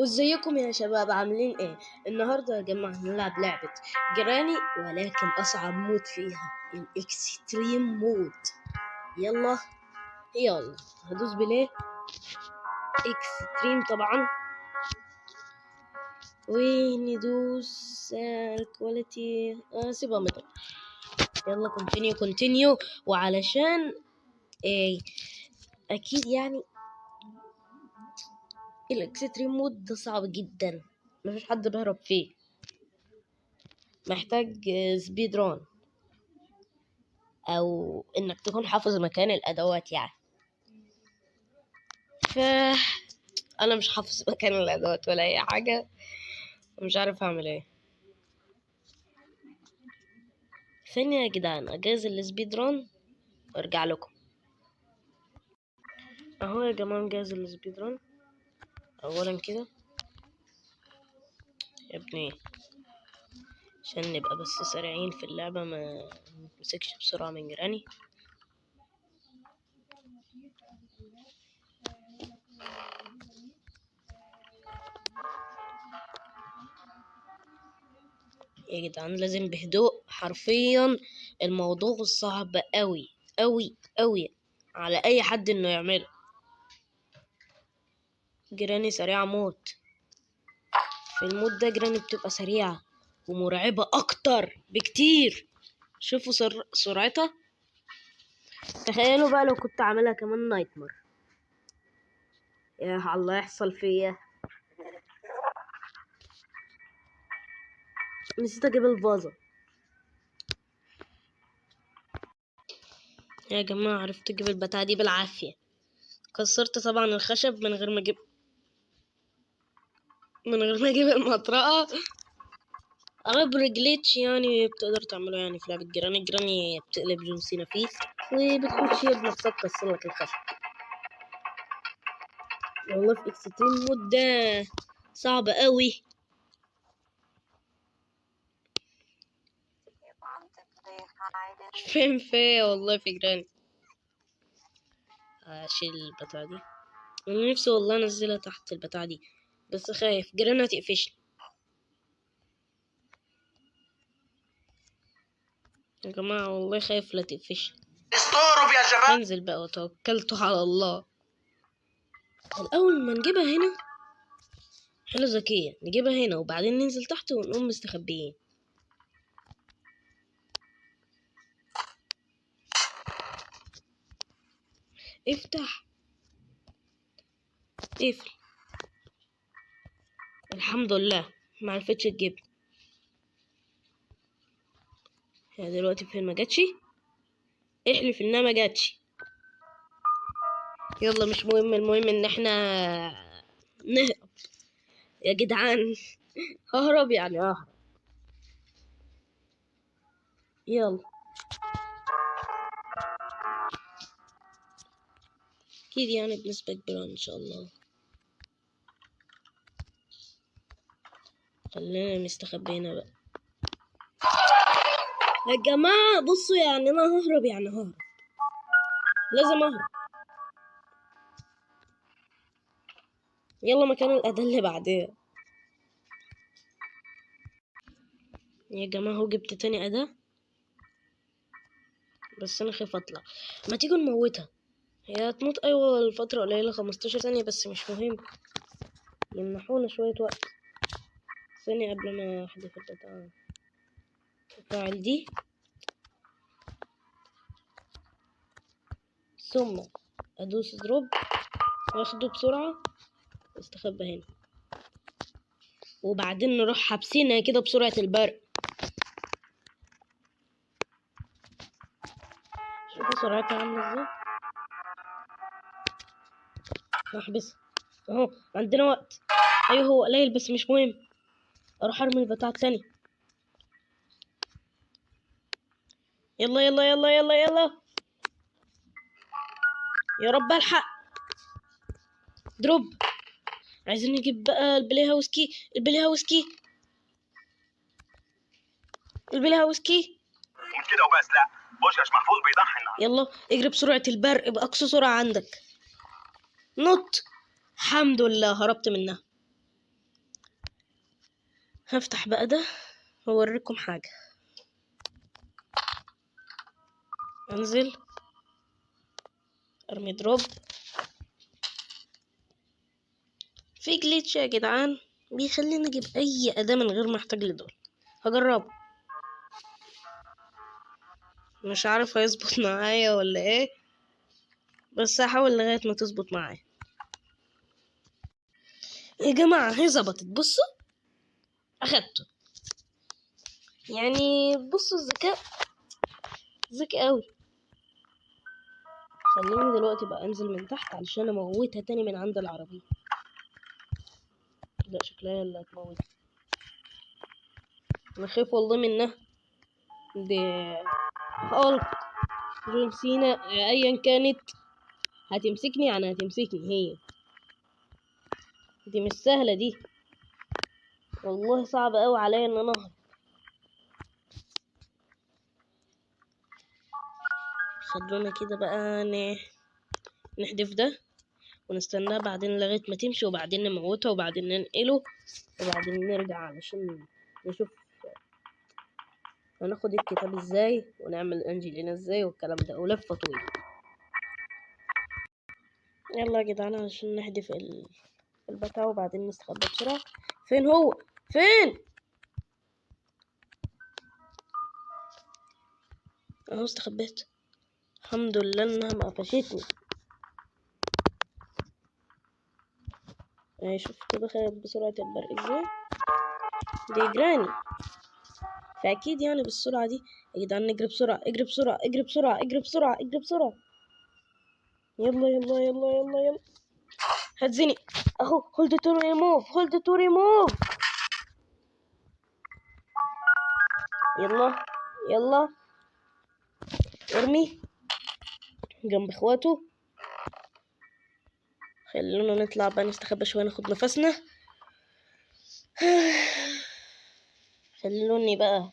وازيكم يا شباب عاملين ايه؟ النهارده يا جماعه هنلعب لعبه جراني، ولكن اصعب مود فيها الاكستريم مود. يلا يلا هدوس بليه اكستريم طبعا، وندوس الكواليتي سيبها متر. يلا كونتينيو وعلشان ايه اكيد يعني الاكستريم مود ده صعب جدا، مفيش حد بيهرب فيه، محتاج سبيد ران او انك تكون حافظ مكان الادوات يعني. انا مش حافظ مكان الادوات ولا اي حاجه، ومش عارف اعمل ايه. ثانيه يا جدعان اجهز السبيد ران وارجع لكم. اهو يا جماعه نجهز السبيد ران. اولا كده يا ابني عشان نبقى بس سريعين في اللعبه، ما نمسكش بسرعه من جيراني. يا جدعان لازم بهدوء، حرفيا الموضوع صعب قوي قوي قوي على اي حد انه يعمله. جيراني سريعة موت. في المود ده جيراني بتبقى سريعة ومرعبة اكتر بكتير. شوفوا سرعتها. تخيلوا بقى لو كنت عاملها كمان نايتمر، يا الله يحصل فيا. نسيت اجيب الفازة يا جماعة، عرفت اجيب البتاعة دي بالعافية. كسرت طبعا الخشب من غير ما اجيب المطرقة. اغلب رجليتش يعني بتقدر تعمله يعني في لعبة الجيراني بتقلب جون سينا فيه، وبتخش هي بنفسها تكسر لك الخشب. والله في اكستريم مود ده صعب قوي. مش فاهم فيا والله في جيراني. اشيل البتاعة دي، انا نفسي والله انزلها تحت البتاعة دي، بس خايف جيرانها تقفشني. يا جماعة والله خايف لا تقفشني. استغرب يا شباب. انزل بقى وتوكلت على الله. الاول ما نجيبها هنا حلو ذكية، نجيبها هنا وبعدين ننزل تحت ونقوم مستخبيين. افتح اقفل. الحمد لله ما عرفتش تجيب. هي دلوقتي فين؟ ما جاتش. احلف انها ما جاتش. يلا مش مهم، المهم ان احنا نهرب يا جدعان. ههرب يعني ههرب. يلا اكيد يعني بنسبة كبيرة ان شاء الله. خلينا مستخبينا بقى يا جماعة. بصوا يعني انا ههرب يعني ههرب، لازم اهرب. يلا مكان الأداة اللي بعدها يا جماعة. هو جبت تاني أداة، بس أنا خايف أطلع. ما تيجوا نموتها، هي هتموت أيوة الفترة قليلة 15 ثانية، بس مش مهم، يمنحونا شوية وقت. ثانية قبل ما أحذف البتاع فاعل دي، ثم أدوس دروب واخده بسرعة واستخبى هنا، وبعدين نروح حابسينها كده بسرعة البرق. شوفوا سرعتها عاملة ازاي. نحبسها اهو، عندنا وقت. ايوه هو قليل بس مش مهم. اروح ارمي البتاع التاني. يلا يلا يلا يلا يلا يا رب الحق. دروب. عايزين نجيب بقى البلاي هاوس كي. مش كده وبس، لا بوشكاش محفوظ بيضحي النهارده. يلا اجري بسرعة البرق بأقصى سرعة عندك. نط. الحمد لله هربت منها. هفتح بقى ده واوريكم حاجة. انزل ارمي دروب. في جليتش يا جدعان بيخليني اجيب اي اداة من غير ما احتاج لدول. هجربه، مش عارف هيظبط معايا ولا ايه، بس هحاول لغاية ما تظبط معايا. يا جماعة هي ظبطت، بصوا اخدته. يعني بصوا الذكاء ذكي قوي. خليني دلوقتي بقى انزل من تحت علشان اموتها تاني من عند العربية. لا شكلها اللي هتموتها، انا خايف والله منها. دي هالك، جون سينا، ايا كانت هتمسكني، يعني هتمسكني هي. دي مش سهلة دي والله، صعب قوي عليا ان انا اهرب. خلونا كده بقى نحدف ده ونستناه بعدين لغاية ما تمشي، وبعدين نموتها، وبعدين ننقله، وبعدين نرجع علشان نشوف هناخد الكتاب ازاي ونعمل انجلينا ازاي والكلام ده، ولفة طويلة. يلا يا جدعان علشان نحدف البتاع وبعدين نستخبى بسرعة. فين هو؟ فين؟ اهو استخبيت. الحمد لله انها ما قفشتني. شوف كده خدت بسرعة البرق ازاي. دي جراني، فأكيد يعني بالسرعة دي. يا جدعان نجري بسرعة، اجري بسرعة، اجري بسرعة، اجري بسرعة، اجري بسرعة. يلا يلا يلا يلا يلا. هتزني اهو. هولد تو ريموف، هولد تو ريموف. يلا يلا ارمي جنب اخواته. خلونا نطلع بقى نستخبى شوية ناخد نفسنا. خلوني بقى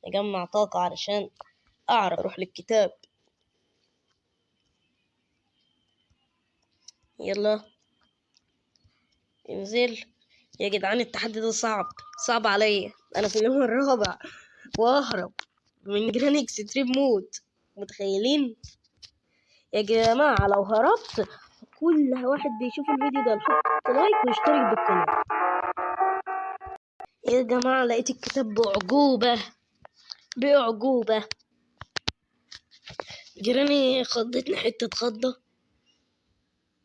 اجمع طاقة علشان اعرف اروح للكتاب. يلا انزل يا جدعان. التحدي ده صعب عليا. انا في اليوم الرابع واهرب من جراني اكستريم مود. متخيلين يا جماعة؟ لو هربت كل واحد بيشوف الفيديو ده يحط لايك ويشترك بالقناة. يا جماعة لقيت الكتاب بأعجوبة. جيراني خضتني حتة خضة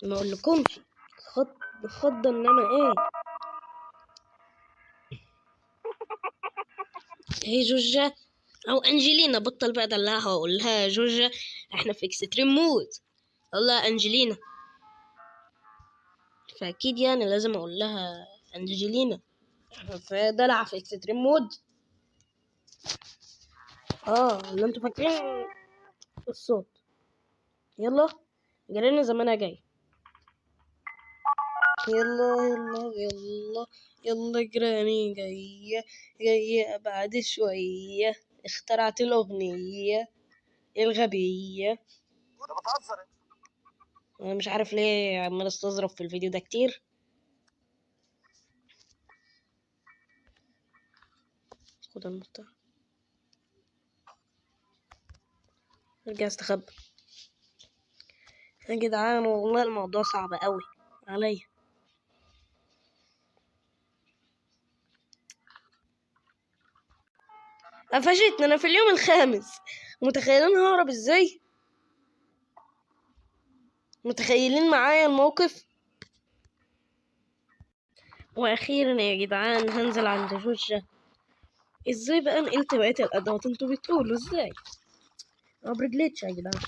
ما اقولكمش. خضة انما ايه. هي جوجة او انجلينا، بطل بقى دلعها واقول لها جوجة، احنا في اكستريم مود. الله انجلينا، فاكيد يعني لازم اقول لها انجلينا، احنا في دلع في اكستريم مود. اللي انتوا فاكرين الصوت. يلا جرينا زمانها جاي. يلا يلا يلا يلا جراني جاية بعد شوية. اخترعت الأغنية الغبية. انا بتهزر. أنا مش عارف ليه عمال استظرف في الفيديو ده كتير. خد المفتاح، ارجع استخبى. يا جدعان والله الموضوع صعب قوي عليا. قفشتني انا في اليوم الخامس. متخيلين ههرب ازاي؟ متخيلين معايا الموقف؟ واخيرا يا جدعان هنزل عند جوجة. ازاي بقى نقلت بقية الادوات؟ انتوا بتقولوا ازاي؟ عبر جليتش يا جدعان.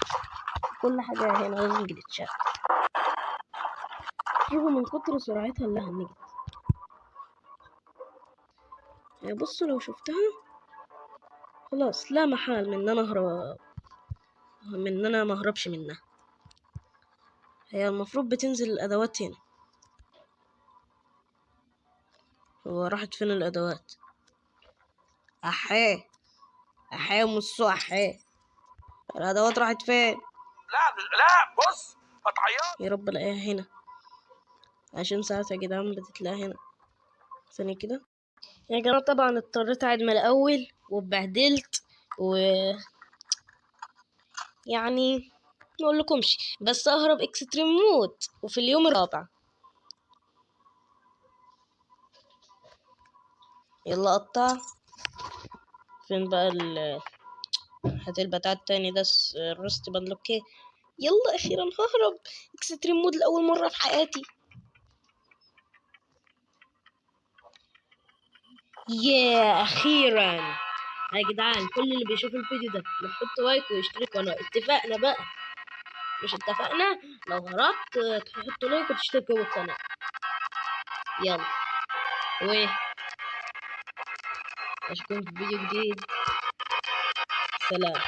كل حاجة هنا لازم جليتشات. شوفوا من كتر سرعتها اللي هنجت. بصوا لو شفتها خلاص لا محال من ان انا اهرب، من ان انا ما اهربش منها. هي المفروض بتنزل الادوات هنا. هو راحت فين الادوات؟ احيه مصو احيه. الادوات راحت فين؟ لا لا بص ما تعيطش. يا رب الاقيها هنا، عشان ساعات يا جدعان بتتلاقى هنا. ثانية كده. يا جماعة طبعا اضطريت اعيد من الاول واتبهدلت يعني ما اقولكمش، بس اهرب اكستريم مود وفي اليوم الرابع. يلا قطع. فين بقى هات البتاع التاني ده، الرست بدلوكيه. يلا اخيرا ههرب اكستريم مود لاول مرة في حياتي. اخيرا يا جدعان، كل اللي بيشوف الفيديو ده يحط لايك ويشترك قناة. اتفقنا بقى؟ مش اتفقنا؟ لو هربت تحطوا لايك وتشتركوا بالقناة. يلا اشوفكم في فيديو جديد. سلام.